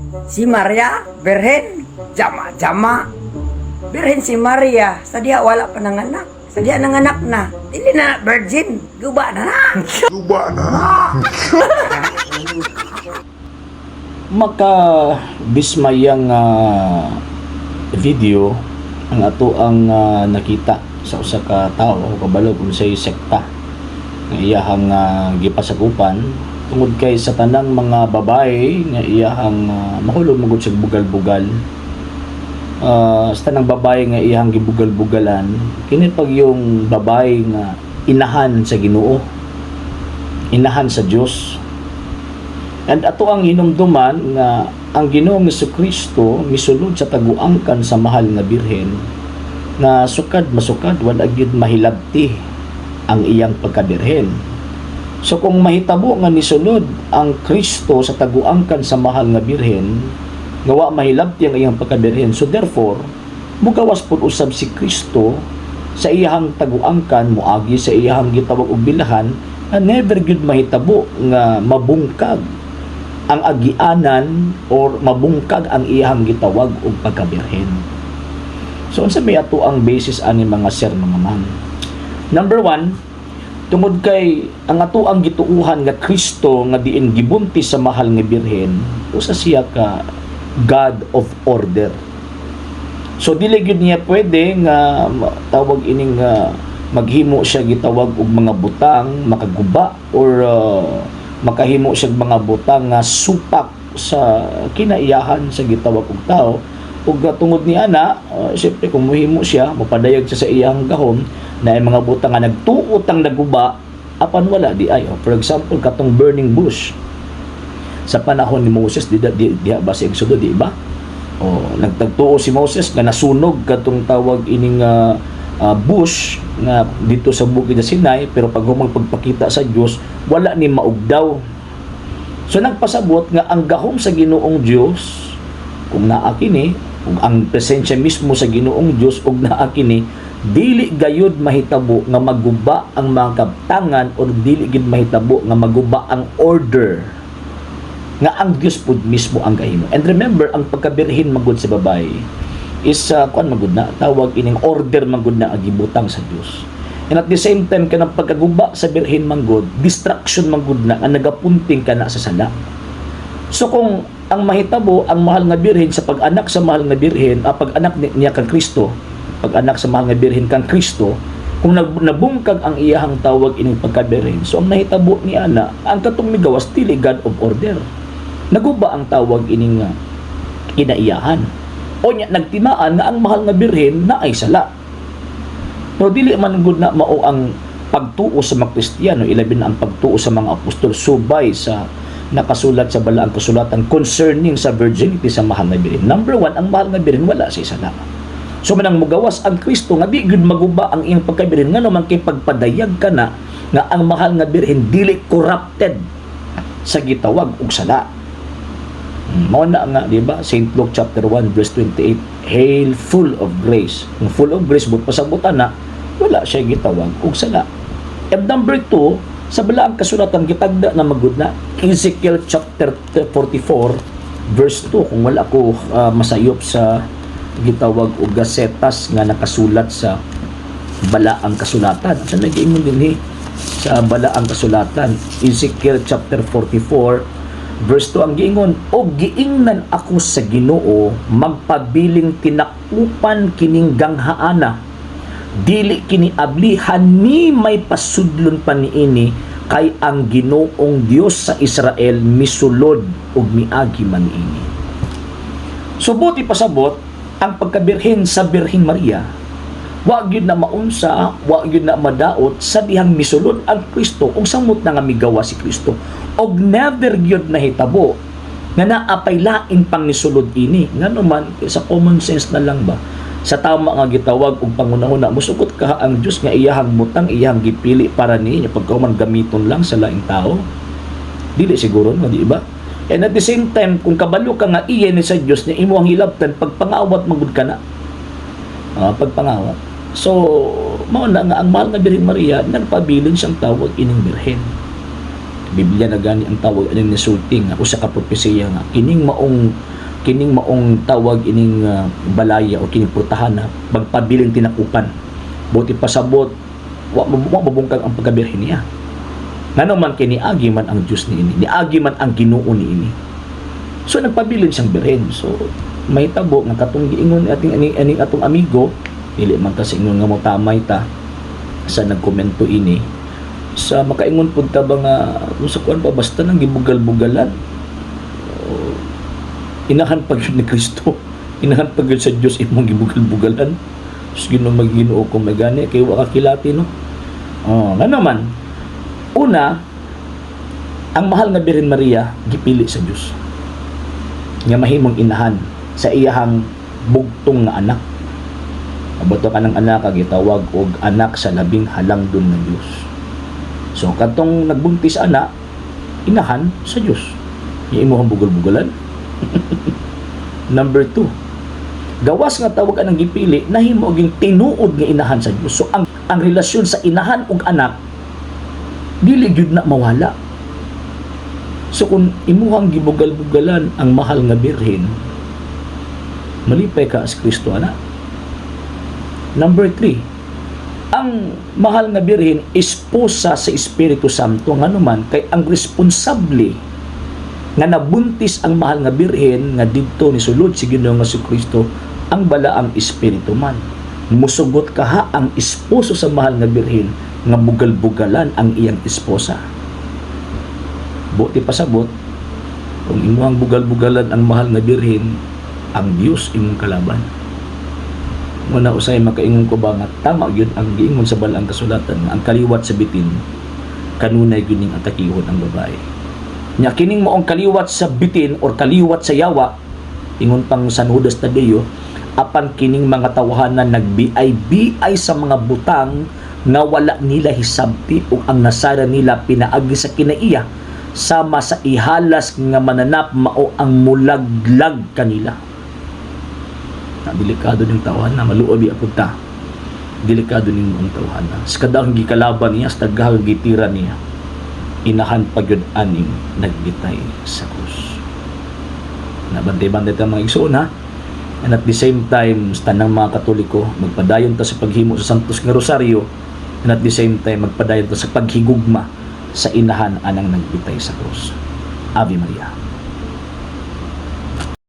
Si Maria, Birhen, jama-jama. Birhen si Maria, sa diha wala pa nanganak. Sa diha nanganak na, dili na virgin, guba na na. Makabismayang video ang ato ang nakita sa usa ka tawo o kabalo kung say sekta nga iyahang gipasakupan tungod kay sa tanang mga babae nga iyahang mahulog magud sa bugal-bugal. Sa tanang babae nga iyahang gibugal-bugalan, kini pag yung babae nga inahan sa Ginoo, inahan sa Dios. And ato ang hinumduman nga ang Ginoong Jesucristo misulod sa taguangkan sa mahal nga birhen na sukad masukad wala gyud mahilabti ang iyang pagkabirhen. So kung mahitabo nga nisulod ang Kristo sa taguangkan sa mahal nga birhen, gawa mahilabti ang iyang pagkabirhen. So therefore, mugawas pud usab si Kristo sa iyang taguangkan moagi sa iyang gitawag og bilahan na never gyud mahitabo nga mabungkag ang agianan or mabungkag ang iyang gitawag og pagkabirhen. So unsa may ato ang basis ani mga sir mga ma'am? Number 1, tungod kay ang ato ang gituuhan nga Kristo nga diin gibuntis sa mahal nga birhen, usa siya ka God of order. So dili gyud niya pwede nga tawag ining maghimo siya gitawag og mga butang makaguba or makahimo siya mga butang nga supak sa kinaiyahan sa gitawag og tao. Ug tungod ni ana, siyempre kung mohimo siya, mapadayag siya sa iyang gahom na ay mga butang nga nagtuot ang naguba, apan wala di ay. For example, katong burning bush. Sa panahon ni Moses, di ba sa Exodo, di ba? Nagtagtuo si Moses nga nasunog katong tawag ining bush nga dito sa bukid sa Sinai, pero pag humang pagpakita sa Dios, wala ni maugdaw. So nagpasabot nga ang gahom sa Ginoong Dios, kung naa kini, kung ang presensya mismo sa Ginoong Dios ug naa kini, dili gayud mahitabo nga maguba ang mga kabtangan o dili gid mahitabo nga maguba ang order nga ang Dios pud mismo ang gahimo. And remember, ang pagkabirhin magud sa babae is kuan magud na tawag ining order magud na agibutang sa Dios. And at the same time kanang pagkaguba sa birhin manggod, distraction manggod na nga nagapunting kana sa sala. So kung ang mahitabo ang mahal nga birhen sa pag-anak sa mahal nga birhen, pag-anak niya kang Kristo, pag-anak sa mahal nga birhen kang Kristo, kung nabungkag ang iyahang tawag ining pagkabirhen, so ang nahitabo ni ana ang katong migawas dili God of order. Naguba ang tawag ining kinaiyahan. O nya nagtimaan nga ang mahal nga birhen na ay sala. No dili man gud na mao ang pagtuo sa mga Kristiyano, ilabi na ang pagtuo sa mga apostol subay sa nakasulat sa balaang kasulatan concerning sa virginity sa mahal nga birhen. Number 1, ang mahal nga birhen wala siya sala. So manang mugawas ang Kristo nga di gud maguba ang iyang pagkabirhen ngano man kay pagpadayag kana nga ang mahal nga birhen dili corrupted sa gitawag og sala. Mao na nga di ba St. Luke chapter 1 verse 28, hail full of grace. Kung full of grace but pasabutan na wala siya gitawag og sala. And number 2, sa balaang kasulatan gitagda na magud na Ezekiel chapter 44 verse 2, kung wala ko masayop sa gitawag og gasetas nga nakasulat sa balaang kasulatan. Sa nag-iingon dinhi sa balaang kasulatan, Ezekiel chapter 44 verse 2 ang giingon, og giingnan ako sa Ginoo magpabiling tinakupan kining ganghaana, dili kini ablihan ni may pasudlon pa niini, kay ang Ginoong Dios sa Israel misulod ug miagi man ini. So buti pasabot ang pagkabirhen sa Birhen Maria, wa gyud na maunsa, wa gyud na madaot sa dihang misulod ang Kristo ug samot na nga migawa si Kristo, og never gyud nahitabo nga naapay laing pang nisulod ini. Ngano man sa common sense na lang ba, sa tama nga gitawag og pangunahuna, musugot ka ang Dios nga iyahang butang, iyahang gipili para niya pagkauman gamiton lang sa laing tao? Dili siguro nga, di ba? And at the same time, kung kabalo ka nga iyan ni sa Dios niya imo ang hilabtan, pagpangawat magud ka na. Pagpangawat. So, mao na nga ang mahal nga Birhen Maria nagpabilin siyang tawag ining birhen. Biblia na gani ang tawag ining nisulting usa ka propesiya nga kining maong kining maong tawag ining balaya o kining purtahan na magpabiling tinakupan. Buti pasabot wa mabungkag ang pagkabirhen niya. Ngano man kini agi man ang Dios niini, niagi man ang Ginoo niini. So nagpabilin siyang birhen. So may tabo nga katong giingon ating aning atong amigo, dili man ta sa ingon nga mo tamay ta sa nagkomento ini. Sa makaingon pud ta ba nga sa kuan pa basta nang gibugal-bugalan. Inahan pag ni Kristo, inahan pag sa Dios imong gibugal-bugalan. Sus Ginoo Ginoo ko magani kay wa ka kilati no. Nga naman una, ang mahal nga Birhen Maria gipili sa Dios nga mahimong inahan sa iyahang bugtong nga anak. Abato ka ng anak gitawag og anak sa labing halangdon ng Dios. So katong nagbuntis anak, inahan sa Dios. Yung imuhang bugol-bugolan. Number 2, gawas nga tawag anang gipili nahimo og tinuod nga inahan sa Dios. So ang relasyon sa inahan ug anak dili gyud na mawala. So kung imuhang gibugal-bugalan ang mahal nga birhen, malipay ka as Kristo ana. Number 3, ang mahal nga birhen esposa sa Espiritu Santo nga naman kay ang responsable nga nabuntis ang mahal nga birhen nga didto ni sulod si Ginoong Jesucristo ang balaang espiritu man. Musugot kaha ang esposo sa mahal nga birhen nga bugal-bugalan ang iyang esposa. Buti pasabot kung imuhang bugal-bugalan ang mahal nga birhen, ang Dios imong kalaban. Muna usay makaingon ko ba nga tama gyud ang giingon sa balaang kasulatan nga ang kaliwat sa bitin kanunay gyud ning atakihon ang babae. Nya kining maong kaliwat sa bitin or kaliwat sa yawa, ingon pang San Judas Tadeo, apan kining mga tawhanan nagbiay-biay sa mga butang nga wala nila hisabti o ang nasara nila pinaagi sa kinaiya sama sa ihalas nga mananap mao ang mulaglag kanila. Delikado ning tawhan na maluob apud ta. Delikado ning ang tawhan na. Sa kadang gikalaban niya, sa daghang gitira niya, inahan pagyud aning nagbitay sa krus. Nabantay-bantay ta mga igsoon ha. And at the same time, sa tanang mga Katoliko, magpadayon ta sa paghimo sa Santos nga Rosaryo, and at the same time, magpadayon ta sa paghigugma sa inahan anang nagbitay sa krus. Ave Maria.